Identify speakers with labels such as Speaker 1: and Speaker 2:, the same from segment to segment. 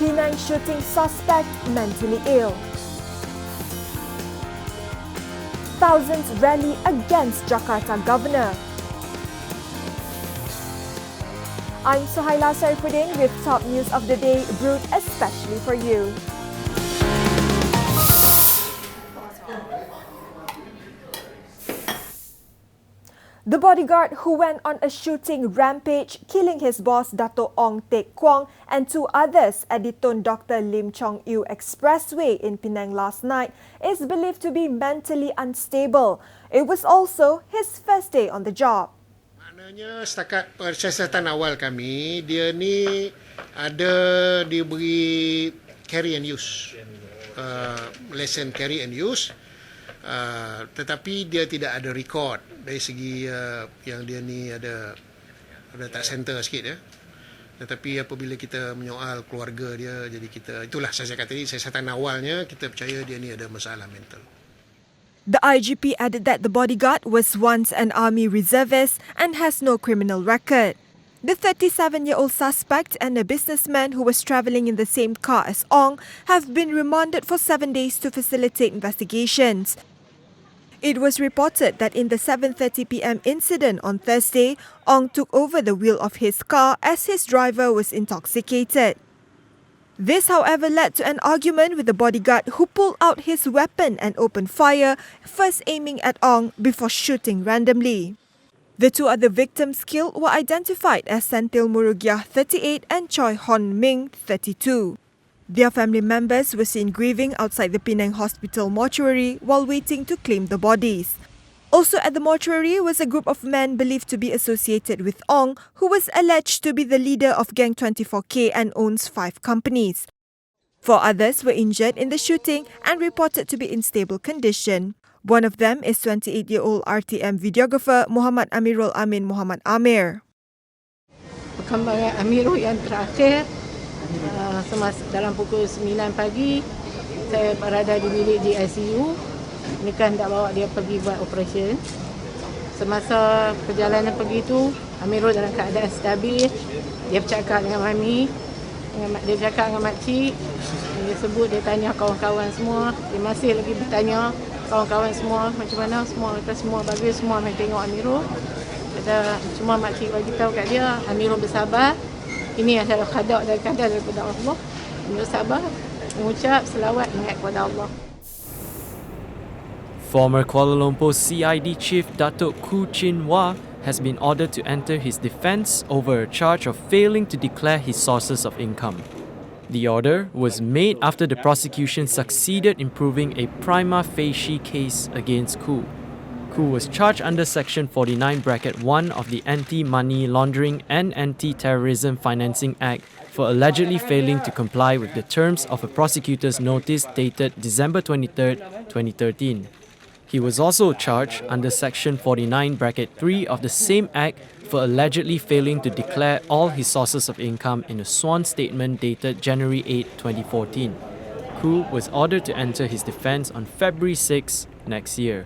Speaker 1: Penang shooting suspect mentally ill. Thousands rally against Jakarta Governor. I'm Suhaila Saifuddin with top news of the day, brewed especially for you. The bodyguard who went on a shooting rampage, killing his boss Dato' Ong Teck Kwong and two others at the Tun Dr. Lim Chong Eu Expressway in Penang last night, is believed to be mentally unstable. It was also his first day on the job.
Speaker 2: Maknanya setakat persiasatan awal kami, dia ni ada diberi carry and use, lesson carry and use, tetapi dia tidak ada record dari segi yang dia ni ada tak center sikit ya. Tetapi apabila kita menyoal keluarga dia, jadi kita, itulah saya kata tadi, siasatan awalnya kita percaya dia ni ada masalah mental.
Speaker 1: The IGP added that the bodyguard was once an army reservist and has no criminal record. The 37-year-old suspect and a businessman who was travelling in the same car as Ong have been remanded for 7 days to facilitate investigations. It was reported that in the 7:30 p.m. incident on Thursday, Ong took over the wheel of his car as his driver was intoxicated. This, however, led to an argument with the bodyguard who pulled out his weapon and opened fire, first aiming at Ong before shooting randomly. The two other victims killed were identified as Sentil Murugiah, 38, and Choi Hon Ming, 32. Their family members were seen grieving outside the Penang Hospital mortuary while waiting to claim the bodies. Also at the mortuary was a group of men believed to be associated with Ong, who was alleged to be the leader of Gang 24K and owns 5 companies. 4 others were injured in the shooting and reported to be in stable condition. One of them is 28-year-old RTM videographer Muhammad Amirul Amin Muhammad Amir.
Speaker 3: Perkembangan Amirul yang terakhir, semasa dalam pukul 9 pagi, saya berada di bilik di ICU. Mereka hendak bawa dia pergi buat operasi. Semasa perjalanan pergi itu, Amirul dalam keadaan stabil. Dia bercakap dengan mami, dia bercakap dengan makcik. Dia sebut, dia tanya kawan-kawan semua. Dia masih lagi bertanya kawan-kawan semua macam mana, semua kata semua bagus, semua main tengok Amirul. Kata, cuma makcik bagi tahu kat dia, Amirul bersabar. Ini adalah qada dan qadar daripada Allah. Amirul sabar, mengucap selawat mengingat kepada Allah.
Speaker 4: Former Kuala Lumpur CID Chief Datuk Khoo Chin Wah has been ordered to enter his defence over a charge of failing to declare his sources of income. The order was made after the prosecution succeeded in proving a prima facie case against Khoo. Khoo was charged under Section 49(1) of the Anti-Money Laundering and Anti-Terrorism Financing Act for allegedly failing to comply with the terms of a prosecutor's notice dated December 23, 2013. He was also charged under Section 49(3) of the same Act for allegedly failing to declare all his sources of income in a sworn statement dated January 8, 2014. Khoo was ordered to enter his defence on February 6 next year.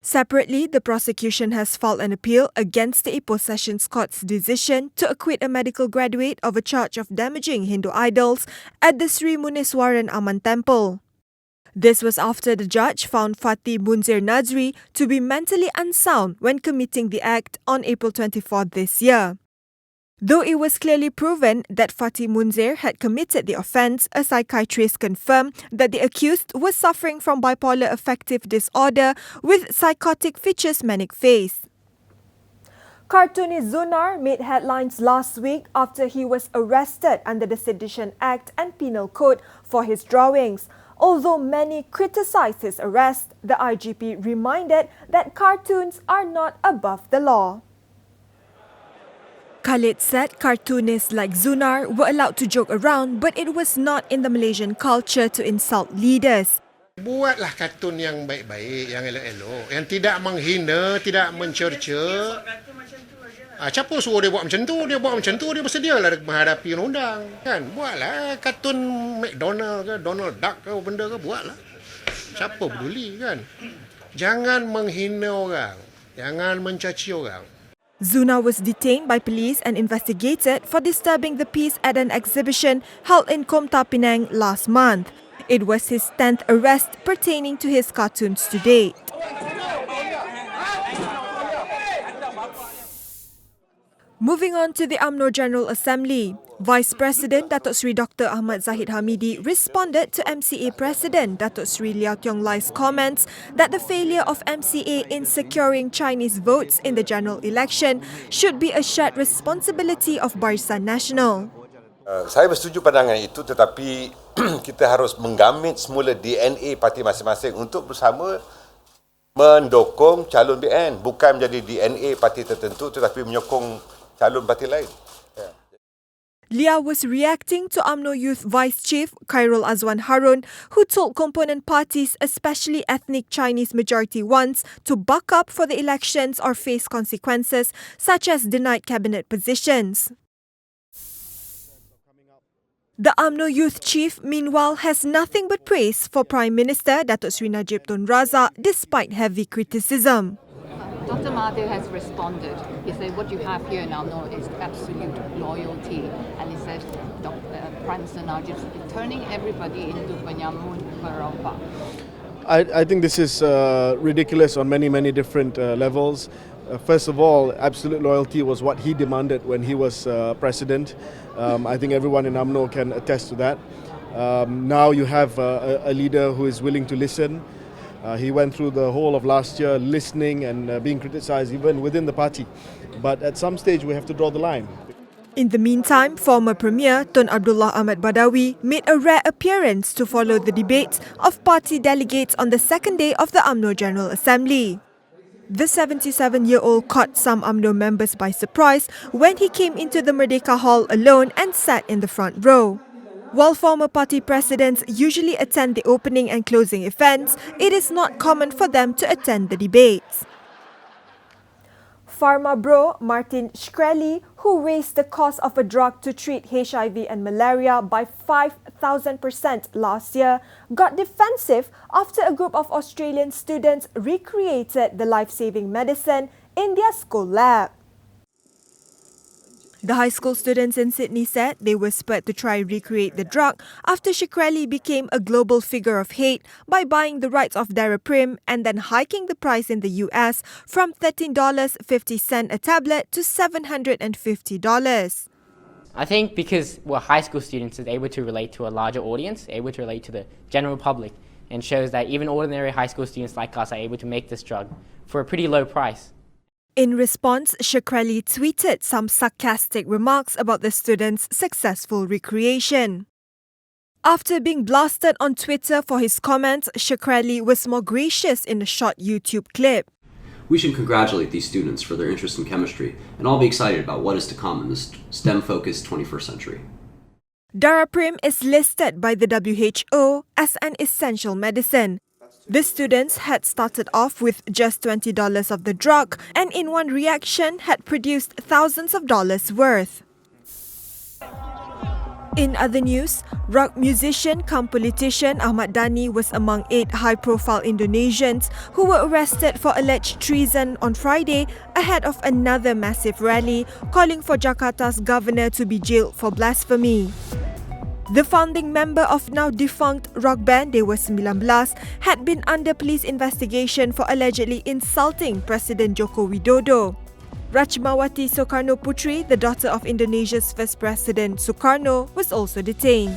Speaker 1: Separately, the prosecution has filed an appeal against the Ipoh Sessions Court's decision to acquit a medical graduate of a charge of damaging Hindu idols at the Sri Muneeswaran Amman Temple. This was after the judge found Fatih Munzir Nazri to be mentally unsound when committing the act on April 24 this year. Though it was clearly proven that Fatih Munzir had committed the offence, a psychiatrist confirmed that the accused was suffering from bipolar affective disorder with psychotic features manic phase. Cartoonist Izuna made headlines last week after he was arrested under the Sedition Act and Penal Code for his drawings. Although many criticised his arrest, the IGP reminded that cartoons are not above the law. Khalid said cartoonists like Zunar were allowed to joke around, but it was not in the Malaysian culture to insult leaders.
Speaker 2: Buatlah kartun yang baik-baik, yang elok-elok, yang tidak menghina, tidak mencerca. Siapa suruh dia buat macam tu? Dia buat macam tu, dia bersedialah menghadapi undang-undang. Kan? Buatlah kartun McDonald ke, Donald Duck ke, benda ke, buatlah. Siapa peduli kan? Jangan menghina orang, jangan mencaci orang.
Speaker 1: Izuna was detained by police and investigated for disturbing the peace at an exhibition held in Komta Penang last month. It was his 10th arrest pertaining to his cartoons to date. Moving on to the UMNO General Assembly, Vice President Datuk Seri Dr. Ahmad Zahid Hamidi responded to MCA President Datuk Seri Liao Tiong Lai's comments that the failure of MCA in securing Chinese votes in the general election should be a shared responsibility of Barisan Nasional.
Speaker 5: Saya bersetuju pandangan itu, tetapi kita harus menggamit semula DNA parti masing-masing untuk bersama mendukung calon BN, bukan menjadi DNA parti tertentu tetapi menyokong calon parti lain.
Speaker 1: Liao was reacting to UMNO Youth Vice Chief Khairul Azwan Harun, who told component parties, especially ethnic Chinese majority ones, to buck up for the elections or face consequences such as denied cabinet positions. The UMNO Youth Chief, meanwhile, has nothing but praise for Prime Minister Datuk Seri Najib Tun Razak despite heavy criticism.
Speaker 6: Dr. Mahathir has responded. He said what you have here now is absolute loyalty. And he said Prime Minister Najib is turning everybody into penyamun perompak.
Speaker 7: I think this is ridiculous on many different levels. First of all, absolute loyalty was what he demanded when he was president. I think everyone in UMNO can attest to that. Now you have a leader who is willing to listen. He went through the whole of last year listening and being criticised even within the party. But at some stage we have to draw the line.
Speaker 1: In the meantime, former Premier Tun Abdullah Ahmad Badawi made a rare appearance to follow the debates of party delegates on the second day of the UMNO General Assembly. The 77-year-old caught some UMNO members by surprise when he came into the Merdeka Hall alone and sat in the front row. While former party presidents usually attend the opening and closing events, it is not common for them to attend the debates. Pharma bro Martin Shkreli, who raised the cost of a drug to treat HIV and malaria by 5,000% last year, got defensive after a group of Australian students recreated the life-saving medicine in their school lab. The high school students in Sydney said they were spurred to try recreate the drug after Shkreli became a global figure of hate by buying the rights of Daraprim and then hiking the price in the US from $13.50 a tablet to $750.
Speaker 8: I think because we're high school students, it's able to relate to a larger audience, able to relate to the general public, and shows that even ordinary high school students like us are able to make this drug for a pretty low price.
Speaker 1: In response, Shkreli tweeted some sarcastic remarks about the students' successful recreation. After being blasted on Twitter for his comments, Shkreli was more gracious in a short YouTube clip.
Speaker 9: We should congratulate these students for their interest in chemistry and all be excited about what is to come in this STEM-focused 21st century.
Speaker 1: Daraprim is listed by the WHO as an essential medicine. The students had started off with just $20 of the drug and in one reaction had produced thousands of dollars worth. In other news, rock musician cum politician Ahmad Dhani was among 8 high-profile Indonesians who were arrested for alleged treason on Friday ahead of another massive rally calling for Jakarta's governor to be jailed for blasphemy. The founding member of now-defunct rock band Dewa 19 had been under police investigation for allegedly insulting President Joko Widodo. Ratchmawati Soekarno Putri, the daughter of Indonesia's first president Sukarno, was also detained.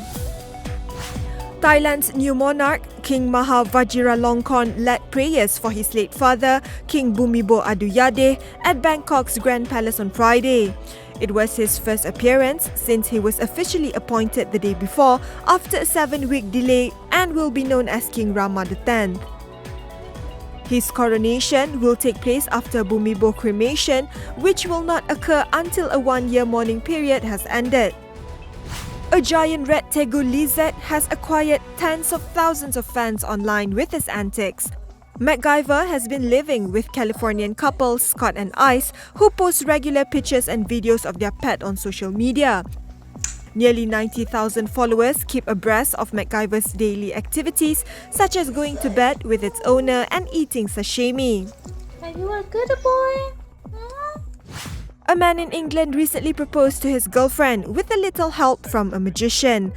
Speaker 1: Thailand's new monarch, King Maha Vajiralongkorn, led prayers for his late father, King Bhumibol Adulyadej, at Bangkok's Grand Palace on Friday. It was his first appearance since he was officially appointed the day before after a 7-week delay and will be known as King Rama X. His coronation will take place after Bhumibol cremation, which will not occur until a 1-year mourning period has ended. A giant red tegu lizard has acquired tens of thousands of fans online with his antics. MacGyver has been living with Californian couple Scott and Ice, who post regular pictures and videos of their pet on social media. Nearly 90,000 followers keep abreast of MacGyver's daily activities, such as going to bed with its owner and eating sashimi.
Speaker 10: Are you a good boy? Huh?
Speaker 1: A man in England recently proposed to his girlfriend with a little help from a magician.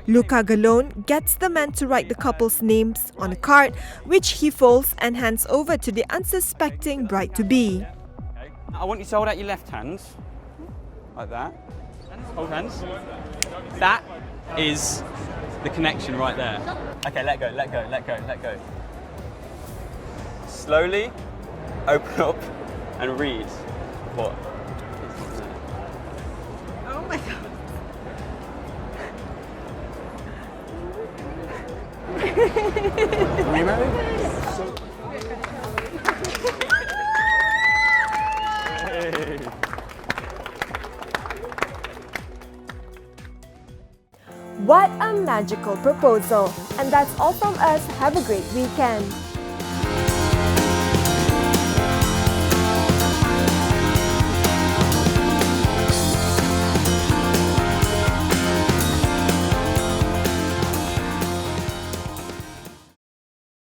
Speaker 1: Luca Galone gets the man to write the couple's names on a card, which he folds and hands over to the unsuspecting bride-to-be.
Speaker 10: I want you to hold out your left hands, like that. Hold hands. That is the connection right there. Okay, let go, let go, let go, let go. Slowly open up and read what is there.
Speaker 1: Oh my god.
Speaker 10: Are you married?
Speaker 1: What a magical proposal! And that's all from us. Have a great weekend.